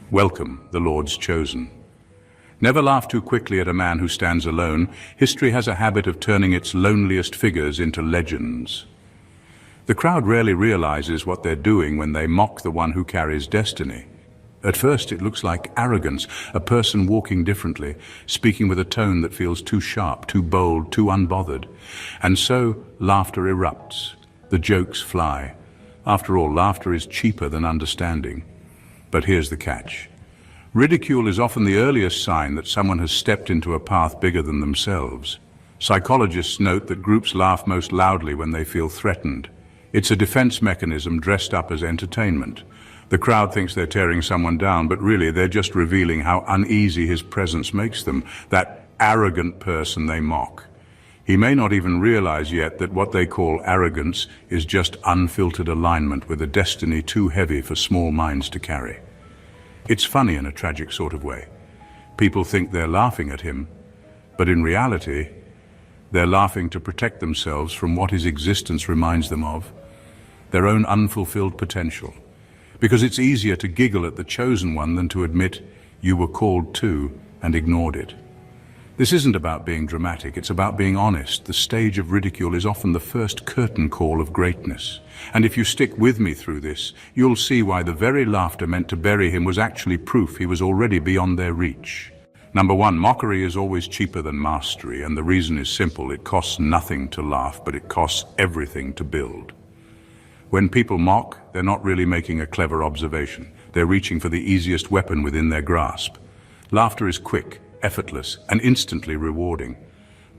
Welcome, the Lord's chosen. Never laugh too quickly at a man who stands alone. History has a habit of turning its loneliest figures into legends. The crowd rarely realizes what they're doing when they mock the one who carries destiny. At first it looks like arrogance, a person walking differently, speaking with a tone that feels too sharp, too bold, too unbothered. And so laughter erupts. The jokes fly. After all, laughter is cheaper than understanding. But here's the catch. Ridicule is often the earliest sign that someone has stepped into a path bigger than themselves. Psychologists note that groups laugh most loudly when they feel threatened. It's a defense mechanism dressed up as entertainment. The crowd thinks they're tearing someone down, but really they're just revealing how uneasy his presence makes them, that arrogant person they mock. He may not even realize yet that what they call arrogance is just unfiltered alignment with a destiny too heavy for small minds to carry. It's funny in a tragic sort of way. People think they're laughing at him, but in reality, they're laughing to protect themselves from what his existence reminds them of, their own unfulfilled potential. Because it's easier to giggle at the chosen one than to admit you were called to and ignored it. This isn't about being dramatic, it's about being honest. The stage of ridicule is often the first curtain call of greatness. And if you stick with me through this, you'll see why the very laughter meant to bury him was actually proof he was already beyond their reach. Number one, mockery is always cheaper than mastery, and the reason is simple. It costs nothing to laugh, but it costs everything to build. When people mock, they're not really making a clever observation. They're reaching for the easiest weapon within their grasp. Laughter is quick, effortless, and instantly rewarding.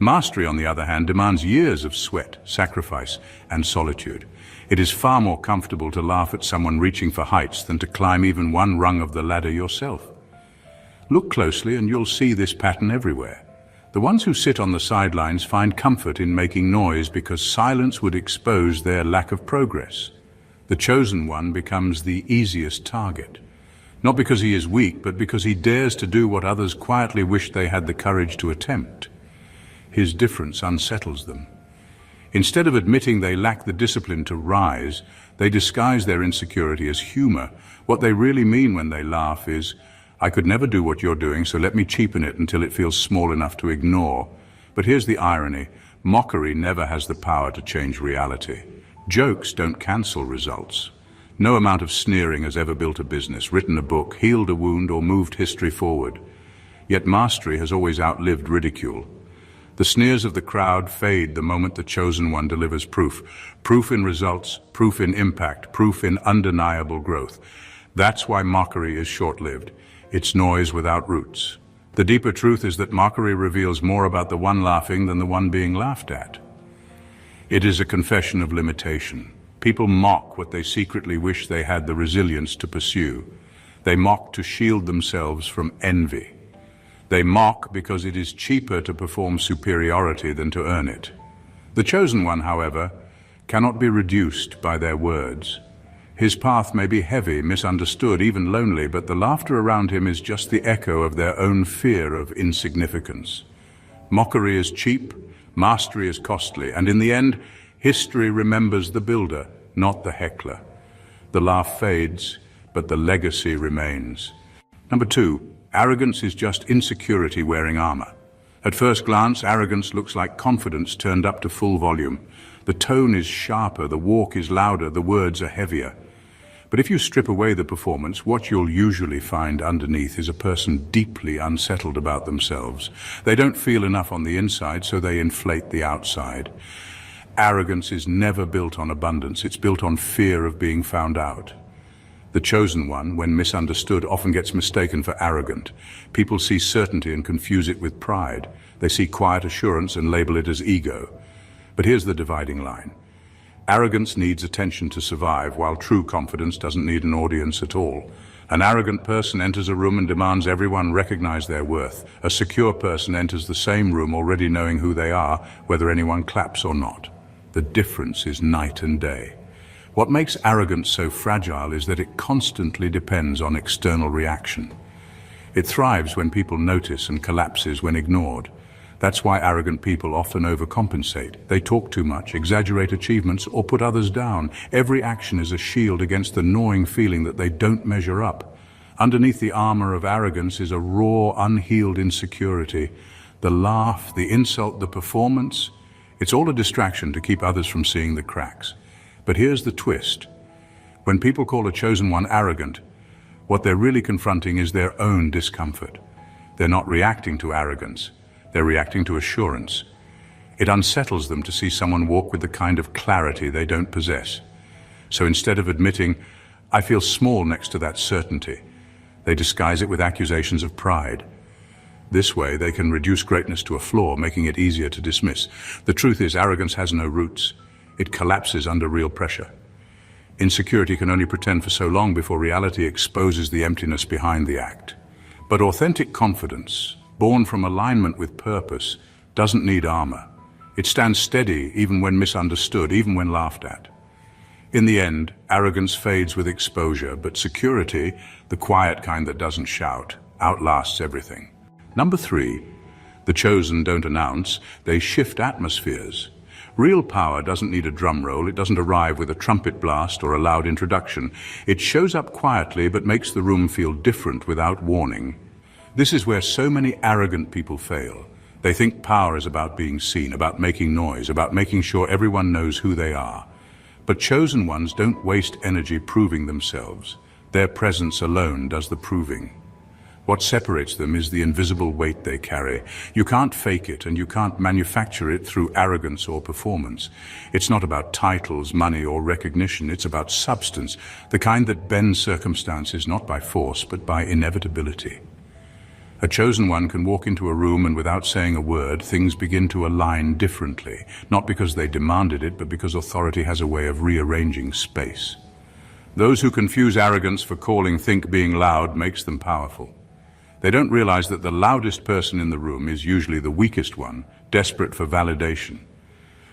Mastery, on the other hand, demands years of sweat, sacrifice, and solitude. It is far more comfortable to laugh at someone reaching for heights than to climb even one rung of the ladder yourself. Look closely and you'll see this pattern everywhere. The ones who sit on the sidelines find comfort in making noise because silence would expose their lack of progress. The chosen one becomes the easiest target. Not because he is weak, but because he dares to do what others quietly wish they had the courage to attempt. His difference unsettles them. Instead of admitting they lack the discipline to rise, they disguise their insecurity as humor. What they really mean when they laugh is, "I could never do what you're doing, so let me cheapen it until it feels small enough to ignore." But here's the irony. Mockery never has the power to change reality. Jokes don't cancel results. No amount of sneering has ever built a business, written a book, healed a wound, or moved history forward. Yet mastery has always outlived ridicule. The sneers of the crowd fade the moment the chosen one delivers proof. Proof in results, proof in impact, proof in undeniable growth. That's why mockery is short-lived. It's noise without roots. The deeper truth is that mockery reveals more about the one laughing than the one being laughed at. It is a confession of limitation. People mock what they secretly wish they had the resilience to pursue. They mock to shield themselves from envy. They mock because it is cheaper to perform superiority than to earn it. The chosen one, however, cannot be reduced by their words. His path may be heavy, misunderstood, even lonely, but the laughter around him is just the echo of their own fear of insignificance. Mockery is cheap, mastery is costly, and in the end, history remembers the builder, not the heckler. The laugh fades, but the legacy remains. Number two, arrogance is just insecurity wearing armor. At first glance, arrogance looks like confidence turned up to full volume. The tone is sharper, the walk is louder, the words are heavier. But if you strip away the performance, what you'll usually find underneath is a person deeply unsettled about themselves. They don't feel enough on the inside, so they inflate the outside. Arrogance is never built on abundance, it's built on fear of being found out. The chosen one, when misunderstood, often gets mistaken for arrogant. People see certainty and confuse it with pride. They see quiet assurance and label it as ego. But here's the dividing line. Arrogance needs attention to survive, while true confidence doesn't need an audience at all. An arrogant person enters a room and demands everyone recognize their worth. A secure person enters the same room already knowing who they are, whether anyone claps or not. The difference is night and day. What makes arrogance so fragile is that it constantly depends on external reaction. It thrives when people notice and collapses when ignored. That's why arrogant people often overcompensate. They talk too much, exaggerate achievements, or put others down. Every action is a shield against the gnawing feeling that they don't measure up. Underneath the armor of arrogance is a raw, unhealed insecurity. The laugh, the insult, the performance, it's all a distraction to keep others from seeing the cracks. But here's the twist. When people call a chosen one arrogant, what they're really confronting is their own discomfort. They're not reacting to arrogance, they're reacting to assurance. It unsettles them to see someone walk with the kind of clarity they don't possess. So instead of admitting, "I feel small next to that certainty," they disguise it with accusations of pride. This way, they can reduce greatness to a flaw, making it easier to dismiss. The truth is, arrogance has no roots. It collapses under real pressure. Insecurity can only pretend for so long before reality exposes the emptiness behind the act. But authentic confidence, born from alignment with purpose, doesn't need armor. It stands steady even when misunderstood, even when laughed at. In the end, arrogance fades with exposure, but security, the quiet kind that doesn't shout, outlasts everything. Number 3, the chosen don't announce, they shift atmospheres. Real power doesn't need a drum roll, it doesn't arrive with a trumpet blast or a loud introduction. It shows up quietly but makes the room feel different without warning. This is where so many arrogant people fail. They think power is about being seen, about making noise, about making sure everyone knows who they are. But chosen ones don't waste energy proving themselves. Their presence alone does the proving. What separates them is the invisible weight they carry. You can't fake it, and you can't manufacture it through arrogance or performance. It's not about titles, money, or recognition. It's about substance, the kind that bends circumstances not by force, but by inevitability. A chosen one can walk into a room and without saying a word, things begin to align differently, not because they demanded it, but because authority has a way of rearranging space. Those who confuse arrogance for calling think being loud makes them powerful. They don't realize that the loudest person in the room is usually the weakest one, desperate for validation.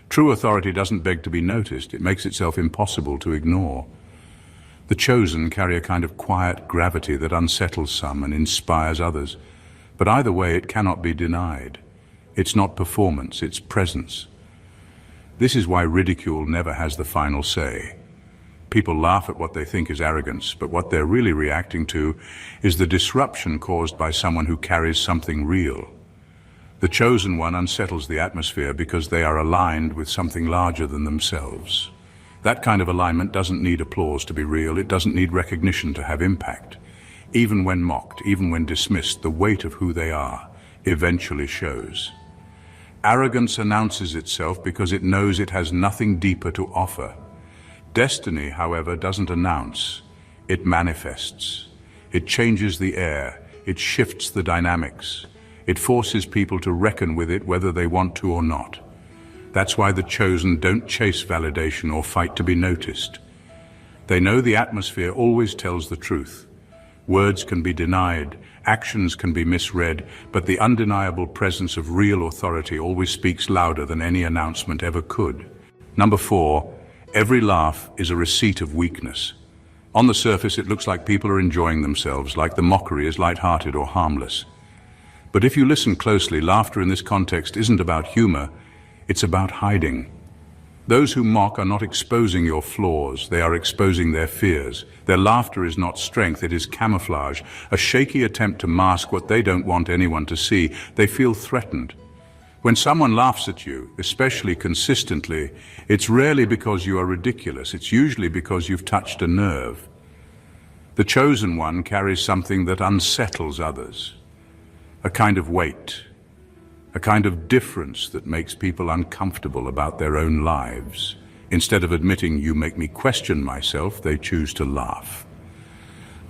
True authority doesn't beg to be noticed, it makes itself impossible to ignore. The chosen carry a kind of quiet gravity that unsettles some and inspires others. But either way, it cannot be denied. It's not performance, it's presence. This is why ridicule never has the final say. People laugh at what they think is arrogance, but what they're really reacting to is the disruption caused by someone who carries something real. The chosen one unsettles the atmosphere because they are aligned with something larger than themselves. That kind of alignment doesn't need applause to be real, it doesn't need recognition to have impact. Even when mocked, even when dismissed, the weight of who they are eventually shows. Arrogance announces itself because it knows it has nothing deeper to offer. Destiny, however, doesn't announce, it manifests. It changes the air, it shifts the dynamics. It forces people to reckon with it whether they want to or not. That's why the chosen don't chase validation or fight to be noticed. They know the atmosphere always tells the truth. Words can be denied, actions can be misread, but the undeniable presence of real authority always speaks louder than any announcement ever could. Number 4, every laugh is a receipt of weakness. On the surface, it looks like people are enjoying themselves, like the mockery is light-hearted or harmless. But if you listen closely, laughter in this context isn't about humor, it's about hiding. Those who mock are not exposing your flaws, they are exposing their fears. Their laughter is not strength, it is camouflage, a shaky attempt to mask what they don't want anyone to see. They feel threatened. When someone laughs at you, especially consistently, it's rarely because you are ridiculous, it's usually because you've touched a nerve. The chosen one carries something that unsettles others, a kind of weight, a kind of difference that makes people uncomfortable about their own lives. Instead of admitting, "You make me question myself," they choose to laugh.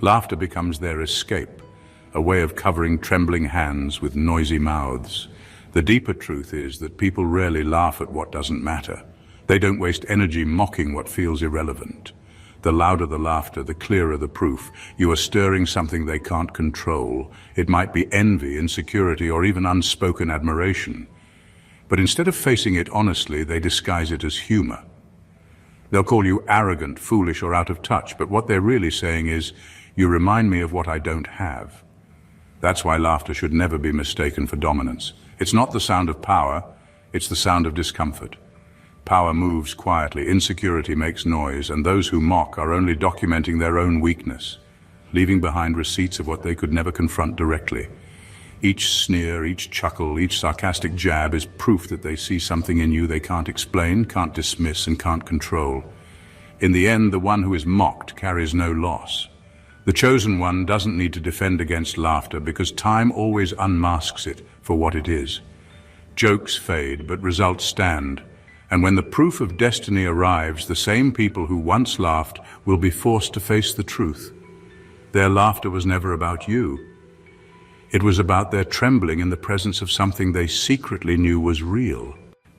Laughter becomes their escape, a way of covering trembling hands with noisy mouths. The deeper truth is that people rarely laugh at what doesn't matter. They don't waste energy mocking what feels irrelevant. The louder the laughter, the clearer the proof. You are stirring something they can't control. It might be envy, insecurity, or even unspoken admiration. But instead of facing it honestly, they disguise it as humor. They'll call you arrogant, foolish, or out of touch, but what they're really saying is, "You remind me of what I don't have." That's why laughter should never be mistaken for dominance. It's not the sound of power, it's the sound of discomfort. Power moves quietly, insecurity makes noise, and those who mock are only documenting their own weakness. leaving behind receipts of what they could never confront directly. Each sneer, each chuckle, each sarcastic jab is proof that they see something in you they can't explain, can't dismiss, and can't control. In the end, the one who is mocked carries no loss. The chosen one doesn't need to defend against laughter because time always unmasks it for what it is. Jokes fade, but results stand. And when the proof of destiny arrives, the same people who once laughed will be forced to face the truth. Their laughter was never about you. It was about their trembling in the presence of something they secretly knew was real.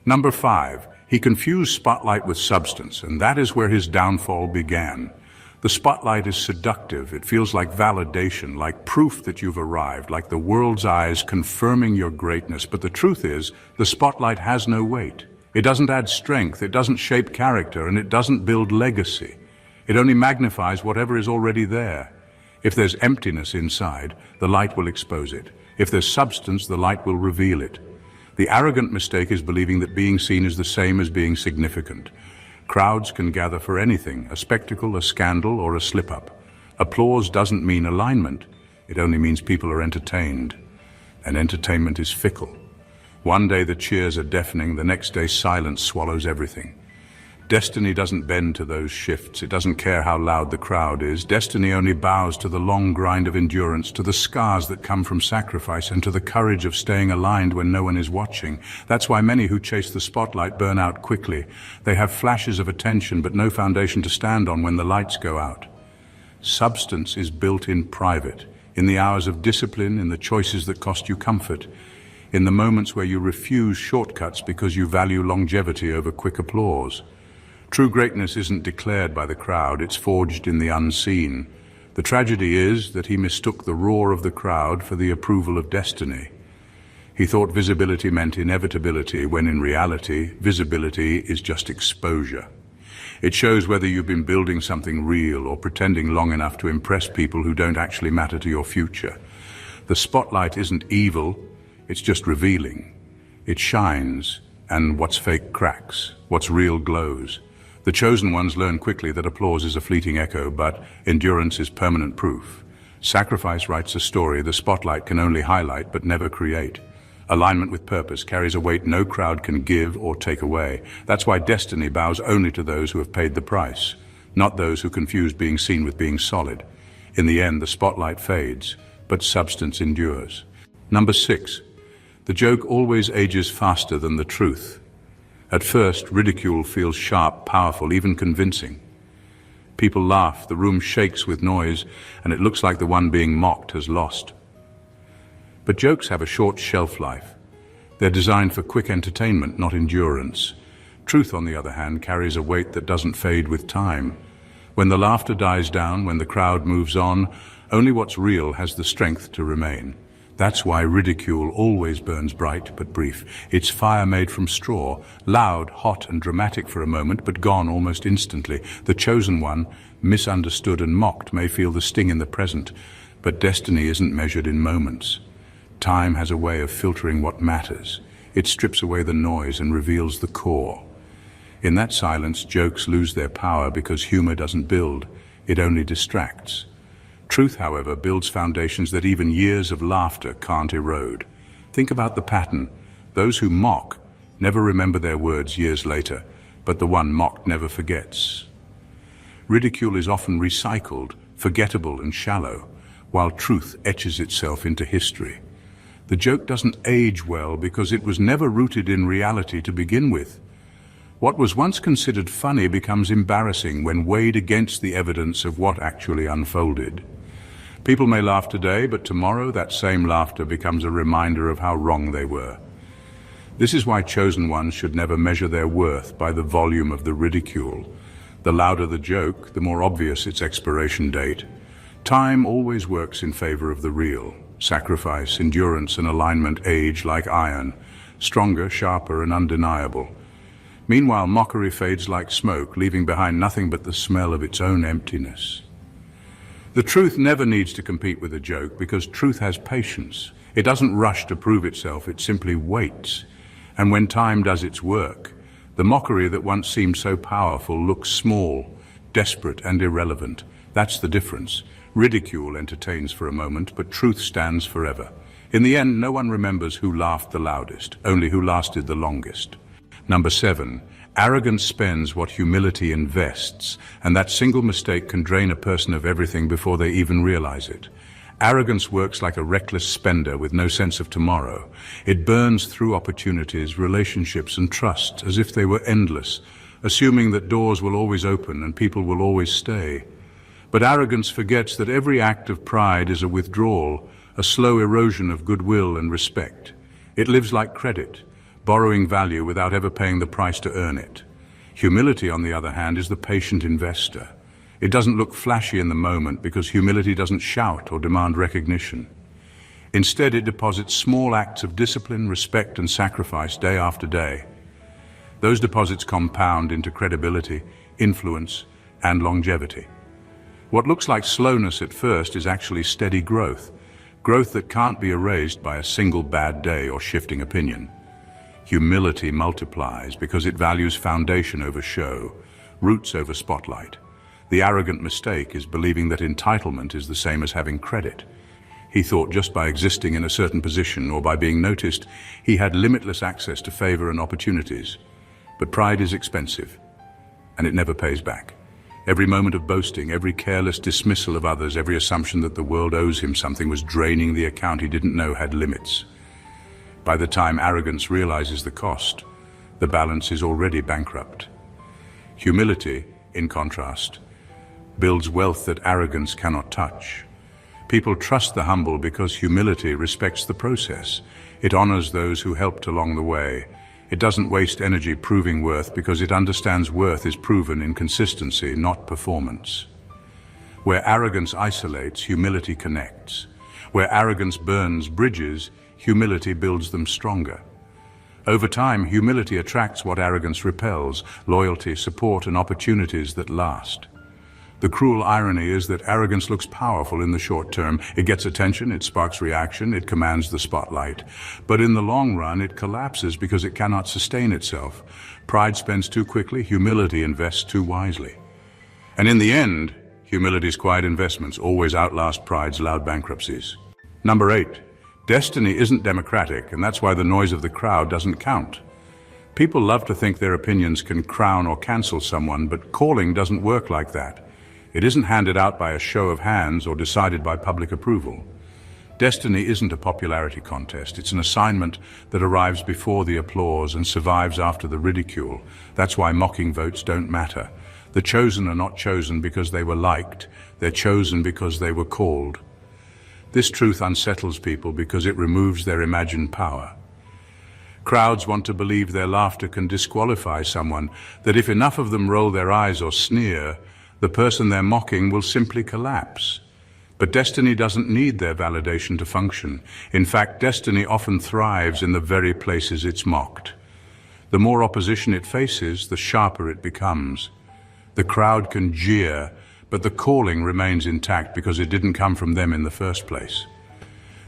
Number 5, he confused spotlight with substance, and that is where his downfall began. The spotlight is seductive. It feels like validation, like proof that you've arrived, like the world's eyes confirming your greatness. But the truth is, the spotlight has no weight. It doesn't add strength, it doesn't shape character, and it doesn't build legacy. It only magnifies whatever is already there. If there's emptiness inside, the light will expose it. If there's substance, the light will reveal it. The arrogant mistake is believing that being seen is the same as being significant. Crowds can gather for anything, a spectacle, a scandal, or a slip-up. Applause doesn't mean alignment. It only means people are entertained. And entertainment is fickle. One day the cheers are deafening, the next day silence swallows everything. Destiny doesn't bend to those shifts. It doesn't care how loud the crowd is. Destiny only bows to the long grind of endurance, to the scars that come from sacrifice, and to the courage of staying aligned when no one is watching. That's why many who chase the spotlight burn out quickly. They have flashes of attention, but no foundation to stand on when the lights go out. Substance is built in private, in the hours of discipline, in the choices that cost you comfort, in the moments where you refuse shortcuts because you value longevity over quick applause. True greatness isn't declared by the crowd, it's forged in the unseen. The tragedy is that he mistook the roar of the crowd for the approval of destiny. He thought visibility meant inevitability, when in reality, visibility is just exposure. It shows whether you've been building something real or pretending long enough to impress people who don't actually matter to your future. The spotlight isn't evil, it's just revealing. It shines, and what's fake cracks, what's real glows. The chosen ones learn quickly that applause is a fleeting echo, but endurance is permanent proof. Sacrifice writes a story the spotlight can only highlight but never create. Alignment with purpose carries a weight no crowd can give or take away. That's why destiny bows only to those who have paid the price, not those who confuse being seen with being solid. In the end, the spotlight fades, but substance endures. Number 6. The joke always ages faster than the truth. At first, ridicule feels sharp, powerful, even convincing. People laugh, the room shakes with noise, and it looks like the one being mocked has lost. But jokes have a short shelf life. They're designed for quick entertainment, not endurance. Truth, on the other hand, carries a weight that doesn't fade with time. When the laughter dies down, when the crowd moves on, only what's real has the strength to remain. That's why ridicule always burns bright but brief. It's fire made from straw, loud, hot, and dramatic for a moment, but gone almost instantly. The chosen one, misunderstood and mocked, may feel the sting in the present, but destiny isn't measured in moments. Time has a way of filtering what matters. It strips away the noise and reveals the core. In that silence, jokes lose their power because humor doesn't build, it only distracts. Truth, however, builds foundations that even years of laughter can't erode. Think about the pattern. Those who mock never remember their words years later, but the one mocked never forgets. Ridicule is often recycled, forgettable and shallow, while truth etches itself into history. The joke doesn't age well because it was never rooted in reality to begin with. What was once considered funny becomes embarrassing when weighed against the evidence of what actually unfolded. People may laugh today, but tomorrow that same laughter becomes a reminder of how wrong they were. This is why chosen ones should never measure their worth by the volume of the ridicule. The louder the joke, the more obvious its expiration date. Time always works in favor of the real. Sacrifice, endurance, and alignment age like iron, stronger, sharper, and undeniable. Meanwhile, mockery fades like smoke, leaving behind nothing but the smell of its own emptiness. The truth never needs to compete with a joke because truth has patience. It doesn't rush to prove itself, it simply waits. And when time does its work, the mockery that once seemed so powerful looks small, desperate, and irrelevant. That's the difference. Ridicule entertains for a moment, but truth stands forever. In the end, no one remembers who laughed the loudest, only who lasted the longest. Number 7. Arrogance spends what humility invests, and that single mistake can drain a person of everything before they even realize it. Arrogance works like a reckless spender with no sense of tomorrow. It burns through opportunities, relationships, and trust as if they were endless, assuming that doors will always open and people will always stay. But arrogance forgets that every act of pride is a withdrawal, a slow erosion of goodwill and respect. It lives like credit, borrowing value without ever paying the price to earn it. Humility, on the other hand, is the patient investor. It doesn't look flashy in the moment because humility doesn't shout or demand recognition. Instead, it deposits small acts of discipline, respect, and sacrifice day after day. Those deposits compound into credibility, influence, and longevity. What looks like slowness at first is actually steady growth, growth that can't be erased by a single bad day or shifting opinion. Humility multiplies because it values foundation over show, roots over spotlight. The arrogant mistake is believing that entitlement is the same as having credit. He thought just by existing in a certain position or by being noticed, he had limitless access to favor and opportunities. But pride is expensive, and it never pays back. Every moment of boasting, every careless dismissal of others, every assumption that the world owes him something was draining the account he didn't know had limits. By the time arrogance realizes the cost, the balance is already bankrupt. Humility, in contrast, builds wealth that arrogance cannot touch. People trust the humble because humility respects the process. It honors those who helped along the way. It doesn't waste energy proving worth because it understands worth is proven in consistency, not performance. Where arrogance isolates, humility connects. Where arrogance burns bridges, humility builds them stronger. Over time, humility attracts what arrogance repels: loyalty, support, and opportunities that last. The cruel irony is that arrogance looks powerful in the short term. It gets attention, it sparks reaction, it commands the spotlight. But in the long run, it collapses because it cannot sustain itself. Pride spends too quickly, humility invests too wisely. And in the end, humility's quiet investments always outlast pride's loud bankruptcies. Number 8. Destiny isn't democratic, and that's why the noise of the crowd doesn't count. People love to think their opinions can crown or cancel someone, but calling doesn't work like that. It isn't handed out by a show of hands or decided by public approval. Destiny isn't a popularity contest. It's an assignment that arrives before the applause and survives after the ridicule. That's why mocking votes don't matter. The chosen are not chosen because they were liked. They're chosen because they were called. This truth unsettles people because it removes their imagined power. Crowds want to believe their laughter can disqualify someone, that if enough of them roll their eyes or sneer, the person they're mocking will simply collapse. But destiny doesn't need their validation to function. In fact, destiny often thrives in the very places it's mocked. The more opposition it faces, the sharper it becomes. The crowd can jeer, but the calling remains intact because it didn't come from them in the first place.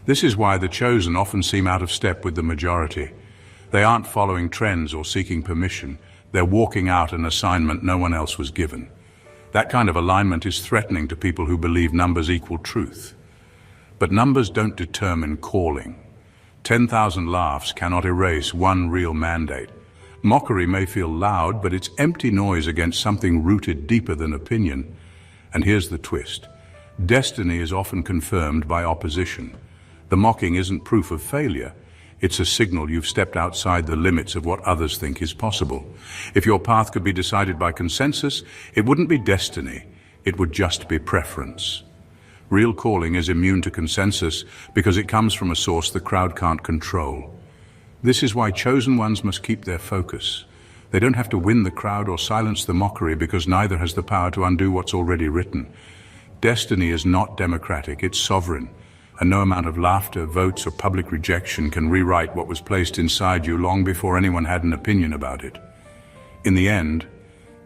This is why the chosen often seem out of step with the majority. They aren't following trends or seeking permission. They're walking out an assignment no one else was given. That kind of alignment is threatening to people who believe numbers equal truth. But numbers don't determine calling. 10,000 laughs cannot erase one real mandate. Mockery may feel loud, but it's empty noise against something rooted deeper than opinion. And here's the twist. Destiny is often confirmed by opposition. The mocking isn't proof of failure. It's a signal you've stepped outside the limits of what others think is possible. If your path could be decided by consensus, it wouldn't be destiny. It would just be preference. Real calling is immune to consensus because it comes from a source the crowd can't control. This is why chosen ones must keep their focus. They don't have to win the crowd or silence the mockery because neither has the power to undo what's already written. Destiny is not democratic, it's sovereign. And no amount of laughter, votes, or public rejection can rewrite what was placed inside you long before anyone had an opinion about it. In the end,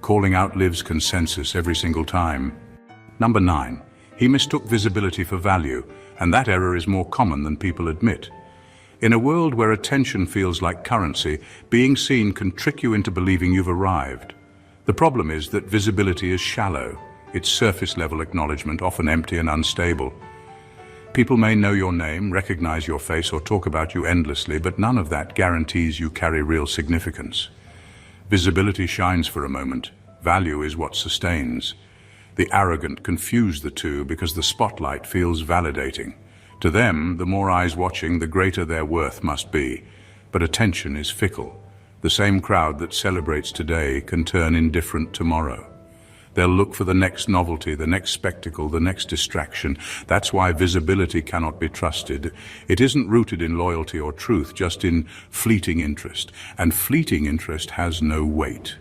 calling outlives consensus every single time. Number 9. He mistook visibility for value, and that error is more common than people admit. In a world where attention feels like currency, being seen can trick you into believing you've arrived. The problem is that visibility is shallow. It's surface-level acknowledgement, often empty and unstable. People may know your name, recognize your face, or talk about you endlessly, but none of that guarantees you carry real significance. Visibility shines for a moment. Value is what sustains. The arrogant confuse the two because the spotlight feels validating. To them, the more eyes watching, the greater their worth must be. But attention is fickle. The same crowd that celebrates today can turn indifferent tomorrow. They'll look for the next novelty, the next spectacle, the next distraction. That's why visibility cannot be trusted. It isn't rooted in loyalty or truth, just in fleeting interest. And fleeting interest has no weight.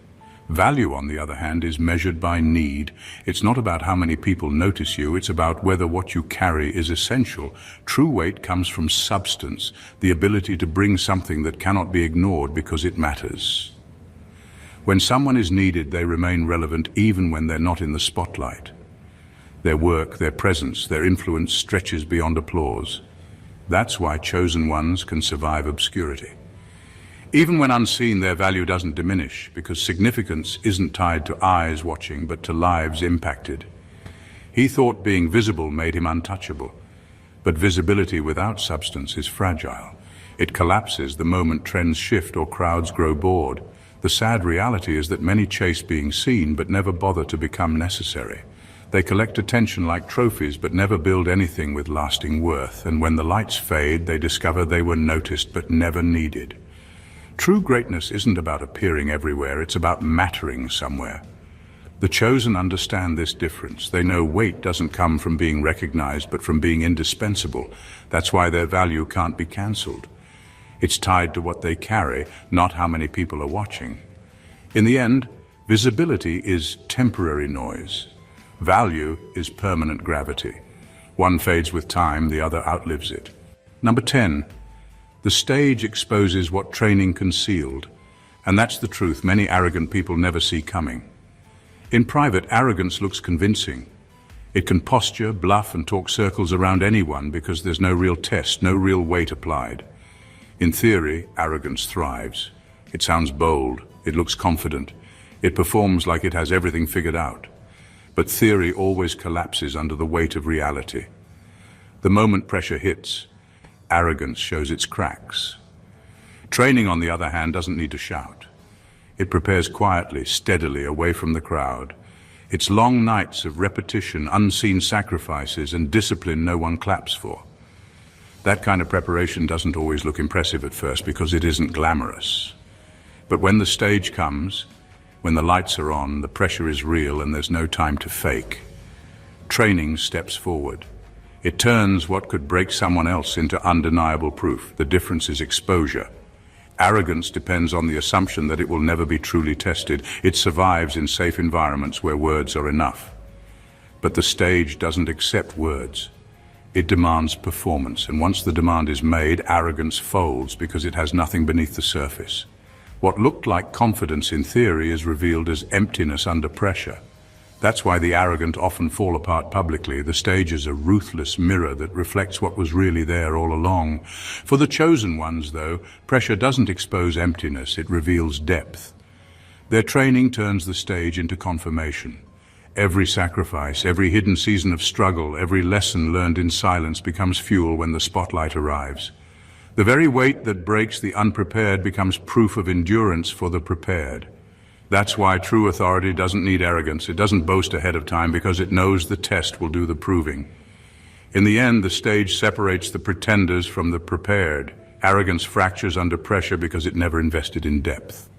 Value, on the other hand, is measured by need. It's not about how many people notice you, it's about whether what you carry is essential. True weight comes from substance, the ability to bring something that cannot be ignored because it matters. When someone is needed, they remain relevant even when they're not in the spotlight. Their work, their presence, their influence stretches beyond applause. That's why chosen ones can survive obscurity. Even when unseen, their value doesn't diminish, because significance isn't tied to eyes watching, but to lives impacted. He thought being visible made him untouchable, but visibility without substance is fragile. It collapses the moment trends shift or crowds grow bored. The sad reality is that many chase being seen but never bother to become necessary. They collect attention like trophies but never build anything with lasting worth, and when the lights fade, they discover they were noticed but never needed. True greatness isn't about appearing everywhere, it's about mattering somewhere. The chosen understand this difference. They know weight doesn't come from being recognized but from being indispensable. That's why their value can't be cancelled. It's tied to what they carry, not how many people are watching. In the end, visibility is temporary noise. Value is permanent gravity. One fades with time, the other outlives it. Number 10. The stage exposes what training concealed, and that's the truth many arrogant people never see coming. In private, arrogance looks convincing. It can posture, bluff, and talk circles around anyone because there's no real test, no real weight applied. In theory, arrogance thrives. It sounds bold, it looks confident, it performs like it has everything figured out. But theory always collapses under the weight of reality. The moment pressure hits, arrogance shows its cracks. Training, on the other hand, doesn't need to shout. It prepares quietly, steadily, away from the crowd. It's long nights of repetition, unseen sacrifices, and discipline no one claps for. That kind of preparation doesn't always look impressive at first because it isn't glamorous. But when the stage comes, when the lights are on, the pressure is real and there's no time to fake. Training steps forward. It turns what could break someone else into undeniable proof. The difference is exposure. Arrogance depends on the assumption that it will never be truly tested. It survives in safe environments where words are enough. But the stage doesn't accept words. It demands performance, and once the demand is made, arrogance folds because it has nothing beneath the surface. What looked like confidence in theory is revealed as emptiness under pressure. That's why the arrogant often fall apart publicly. The stage is a ruthless mirror that reflects what was really there all along. For the chosen ones, though, pressure doesn't expose emptiness, it reveals depth. Their training turns the stage into confirmation. Every sacrifice, every hidden season of struggle, every lesson learned in silence becomes fuel when the spotlight arrives. The very weight that breaks the unprepared becomes proof of endurance for the prepared. That's why true authority doesn't need arrogance. It doesn't boast ahead of time because it knows the test will do the proving. In the end, the stage separates the pretenders from the prepared. Arrogance fractures under pressure because it never invested in depth.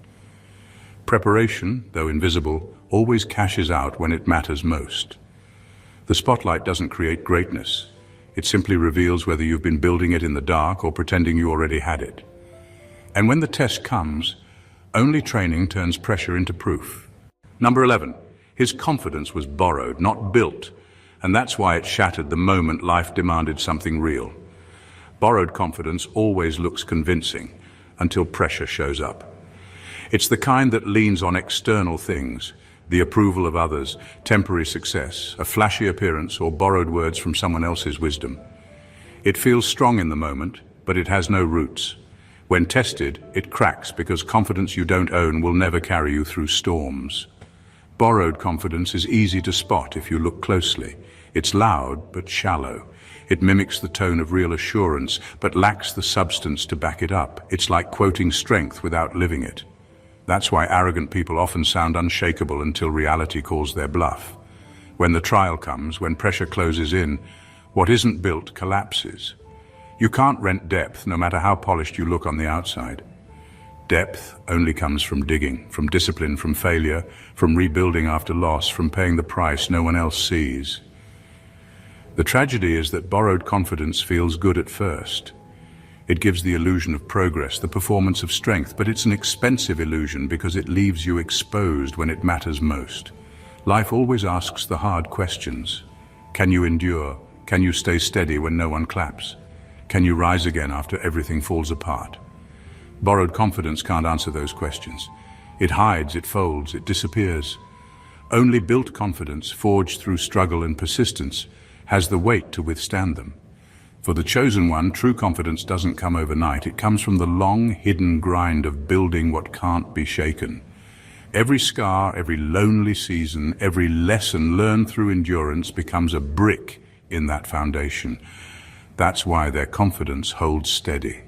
Preparation, though invisible, always cashes out when it matters most. The spotlight doesn't create greatness. It simply reveals whether you've been building it in the dark or pretending you already had it. And when the test comes, only training turns pressure into proof. Number 11. His confidence was borrowed, not built, and that's why it shattered the moment life demanded something real. Borrowed confidence always looks convincing until pressure shows up. It's the kind that leans on external things, the approval of others, temporary success, a flashy appearance, or borrowed words from someone else's wisdom. It feels strong in the moment, but it has no roots. When tested, it cracks because confidence you don't own will never carry you through storms. Borrowed confidence is easy to spot if you look closely. It's loud but shallow. It mimics the tone of real assurance but lacks the substance to back it up. It's like quoting strength without living it. That's why arrogant people often sound unshakable until reality calls their bluff. When the trial comes, when pressure closes in, what isn't built collapses. You can't rent depth, no matter how polished you look on the outside. Depth only comes from digging, from discipline, from failure, from rebuilding after loss, from paying the price no one else sees. The tragedy is that borrowed confidence feels good at first. It gives the illusion of progress, the performance of strength, but it's an expensive illusion because it leaves you exposed when it matters most. Life always asks the hard questions. Can you endure? Can you stay steady when no one claps? Can you rise again after everything falls apart? Borrowed confidence can't answer those questions. It hides, it folds, it disappears. Only built confidence, forged through struggle and persistence, has the weight to withstand them. For the chosen one, true confidence doesn't come overnight. It comes from the long, hidden grind of building what can't be shaken. Every scar, every lonely season, every lesson learned through endurance becomes a brick in that foundation. That's why their confidence holds steady.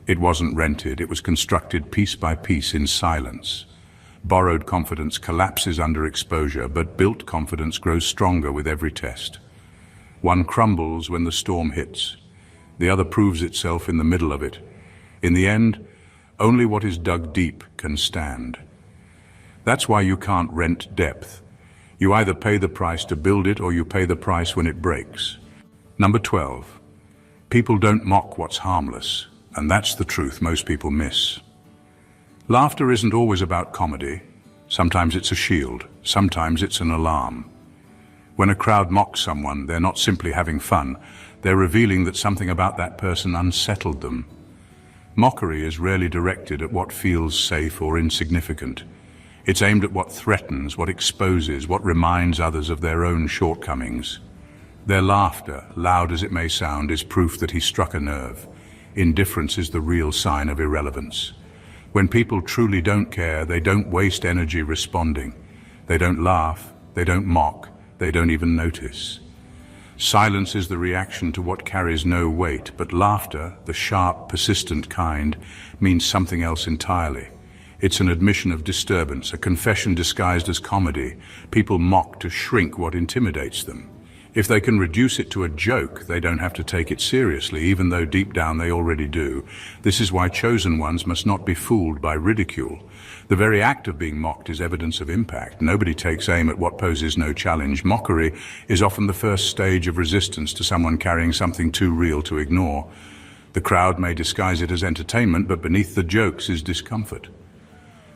It wasn't rented, it was constructed piece by piece in silence. Borrowed confidence collapses under exposure, but built confidence grows stronger with every test. One crumbles when the storm hits. The other proves itself in the middle of it. In the end, only what is dug deep can stand. That's why you can't rent depth. You either pay the price to build it or you pay the price when it breaks. Number 12. People don't mock what's harmless, and that's the truth most people miss. Laughter isn't always about comedy. Sometimes it's a shield, sometimes it's an alarm. When a crowd mocks someone, they're not simply having fun, they're revealing that something about that person unsettled them. Mockery is rarely directed at what feels safe or insignificant. It's aimed at what threatens, what exposes, what reminds others of their own shortcomings. Their laughter, loud as it may sound, is proof that he struck a nerve. Indifference is the real sign of irrelevance. When people truly don't care, they don't waste energy responding. They don't laugh, they don't mock, they don't even notice. Silence is the reaction to what carries no weight, but laughter, the sharp, persistent kind, means something else entirely. It's an admission of disturbance, a confession disguised as comedy. People mock to shrink what intimidates them. If they can reduce it to a joke, they don't have to take it seriously, even though deep down they already do. This is why chosen ones must not be fooled by ridicule. The very act of being mocked is evidence of impact. Nobody takes aim at what poses no challenge. Mockery is often the first stage of resistance to someone carrying something too real to ignore. The crowd may disguise it as entertainment, but beneath the jokes is discomfort.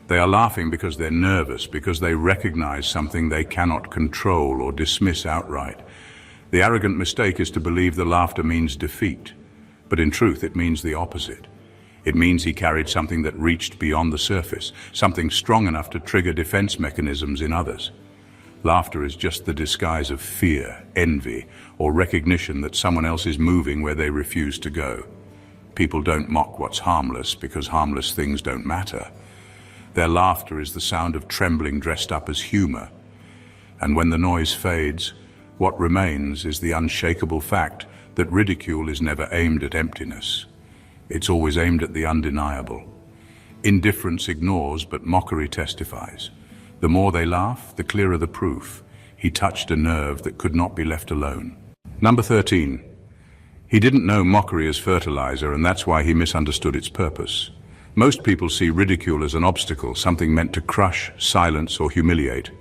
They are laughing because they're nervous, because they recognize something they cannot control or dismiss outright. The arrogant mistake is to believe the laughter means defeat, but in truth it means the opposite. It means he carried something that reached beyond the surface, something strong enough to trigger defense mechanisms in others. Laughter is just the disguise of fear, envy, or recognition that someone else is moving where they refuse to go. People don't mock what's harmless because harmless things don't matter. Their laughter is the sound of trembling dressed up as humor. And when the noise fades, what remains is the unshakable fact that ridicule is never aimed at emptiness. It's always aimed at the undeniable. Indifference ignores, but mockery testifies. The more they laugh, the clearer the proof. He touched a nerve that could not be left alone. Number 13. He didn't know mockery as fertilizer, and that's why he misunderstood its purpose. Most people see ridicule as an obstacle, something meant to crush, silence, or humiliate.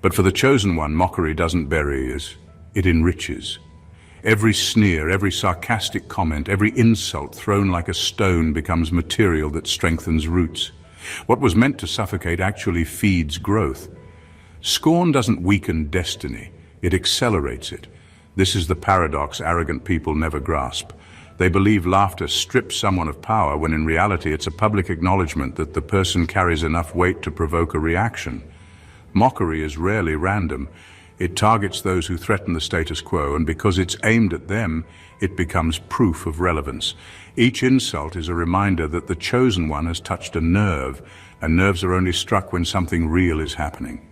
But for the chosen one, mockery doesn't bury us, it enriches. Every sneer, every sarcastic comment, every insult thrown like a stone becomes material that strengthens roots. What was meant to suffocate actually feeds growth. Scorn doesn't weaken destiny, it accelerates it. This is the paradox arrogant people never grasp. They believe laughter strips someone of power when in reality it's a public acknowledgement that the person carries enough weight to provoke a reaction. Mockery is rarely random. It targets those who threaten the status quo, and because it's aimed at them, it becomes proof of relevance. Each insult is a reminder that the chosen one has touched a nerve, and nerves are only struck when something real is happening.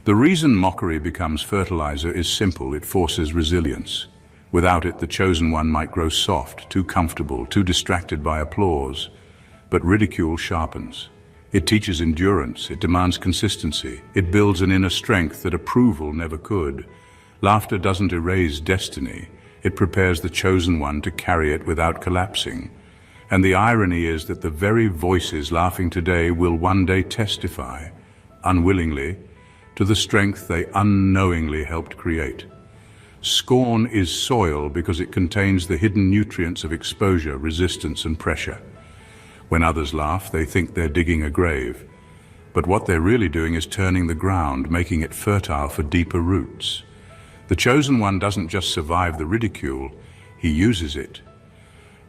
The reason mockery becomes fertilizer is simple: it forces resilience. Without it, the chosen one might grow soft, too comfortable, too distracted by applause. But ridicule sharpens. It teaches endurance, it demands consistency, it builds an inner strength that approval never could. Laughter doesn't erase destiny, it prepares the chosen one to carry it without collapsing. And the irony is that the very voices laughing today will one day testify, unwillingly, to the strength they unknowingly helped create. Scorn is soil because it contains the hidden nutrients of exposure, resistance, and pressure. When others laugh, they think they're digging a grave. But what they're really doing is turning the ground, making it fertile for deeper roots. The chosen one doesn't just survive the ridicule, he uses it.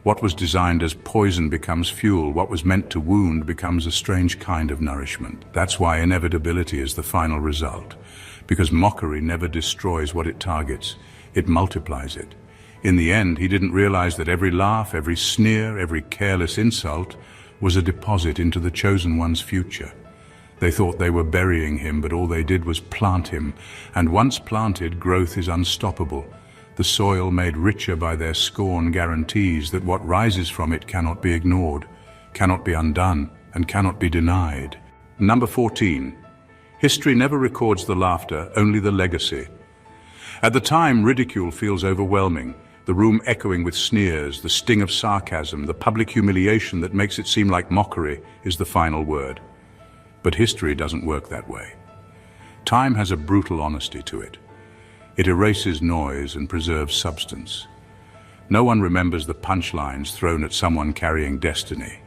What was designed as poison becomes fuel. What was meant to wound becomes a strange kind of nourishment. That's why inevitability is the final result. Because mockery never destroys what it targets, it multiplies it. In the end, he didn't realize that every laugh, every sneer, every careless insult was a deposit into the chosen one's future. They thought they were burying him, but all they did was plant him. And once planted, growth is unstoppable. The soil made richer by their scorn guarantees that what rises from it cannot be ignored, cannot be undone, and cannot be denied. Number 14. History never records the laughter, only the legacy. At the time, ridicule feels overwhelming, the room echoing with sneers, the sting of sarcasm, the public humiliation that makes it seem like mockery is the final word. But history doesn't work that way. Time has a brutal honesty to it. It erases noise and preserves substance. No one remembers the punchlines thrown at someone carrying destiny.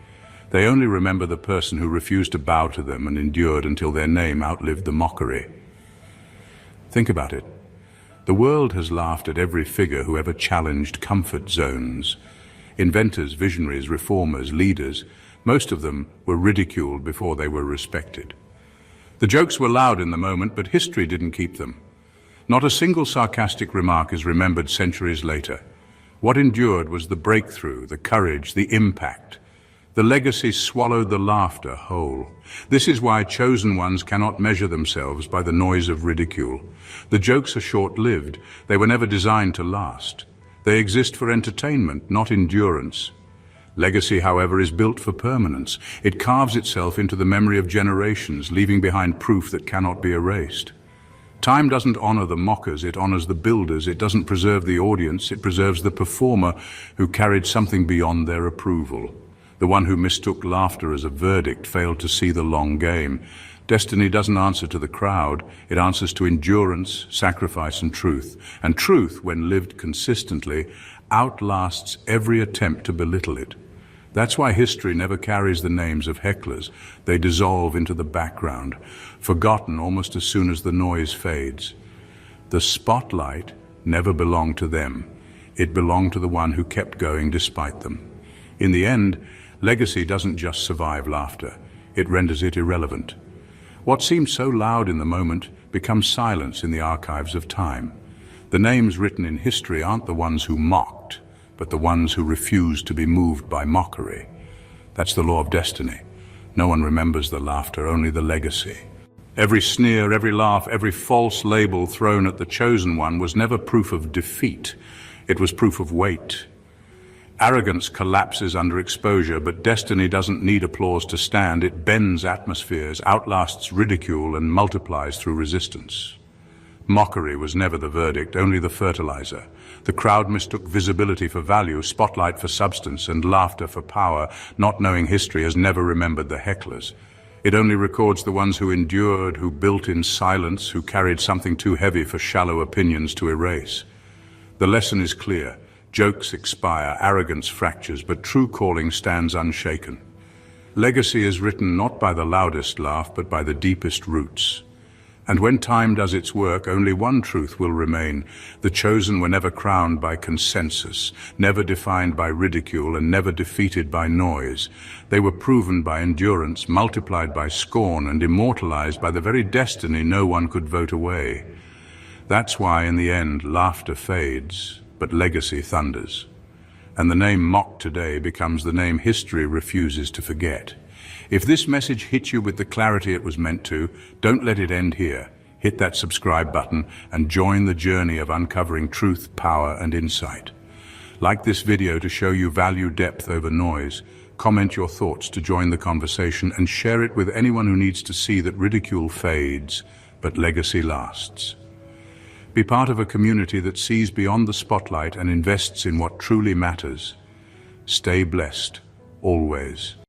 They only remember the person who refused to bow to them and endured until their name outlived the mockery. Think about it. The world has laughed at every figure who ever challenged comfort zones. Inventors, visionaries, reformers, leaders, most of them were ridiculed before they were respected. The jokes were loud in the moment, but history didn't keep them. Not a single sarcastic remark is remembered centuries later. What endured was the breakthrough, the courage, the impact. The legacy swallowed the laughter whole. This is why chosen ones cannot measure themselves by the noise of ridicule. The jokes are short-lived. They were never designed to last. They exist for entertainment, not endurance. Legacy, however, is built for permanence. It carves itself into the memory of generations, leaving behind proof that cannot be erased. Time doesn't honor the mockers, it honors the builders. It doesn't preserve the audience, it preserves the performer who carried something beyond their approval. The one who mistook laughter as a verdict failed to see the long game. Destiny doesn't answer to the crowd, it answers to endurance, sacrifice, and truth. And truth, when lived consistently, outlasts every attempt to belittle it. That's why history never carries the names of hecklers. They dissolve into the background, forgotten almost as soon as the noise fades. The spotlight never belonged to them. It belonged to the one who kept going despite them. In the end, legacy doesn't just survive laughter, it renders it irrelevant. What seems so loud in the moment becomes silence in the archives of time. The names written in history aren't the ones who mocked, but the ones who refused to be moved by mockery. That's the law of destiny. No one remembers the laughter, only the legacy. Every sneer, every laugh, every false label thrown at the chosen one was never proof of defeat. It was proof of weight. Arrogance collapses under exposure, but destiny doesn't need applause to stand. It bends atmospheres, outlasts ridicule, and multiplies through resistance. Mockery was never the verdict, only the fertilizer. The crowd mistook visibility for value, spotlight for substance, and laughter for power. Not knowing history has never remembered the hecklers. It only records the ones who endured, who built in silence, who carried something too heavy for shallow opinions to erase. The lesson is clear. Jokes expire, arrogance fractures, but true calling stands unshaken. Legacy is written not by the loudest laugh, but by the deepest roots. And when time does its work, only one truth will remain. The chosen were never crowned by consensus, never defined by ridicule, and never defeated by noise. They were proven by endurance, multiplied by scorn, and immortalized by the very destiny no one could vote away. That's why, in the end, laughter fades, but legacy thunders. And the name mocked today becomes the name history refuses to forget. If this message hit you with the clarity it was meant to, don't let it end here. Hit that subscribe button and join the journey of uncovering truth, power, and insight. Like this video to show you value depth over noise. Comment your thoughts to join the conversation and share it with anyone who needs to see that ridicule fades, but legacy lasts. Be part of a community that sees beyond the spotlight and invests in what truly matters. Stay blessed, always.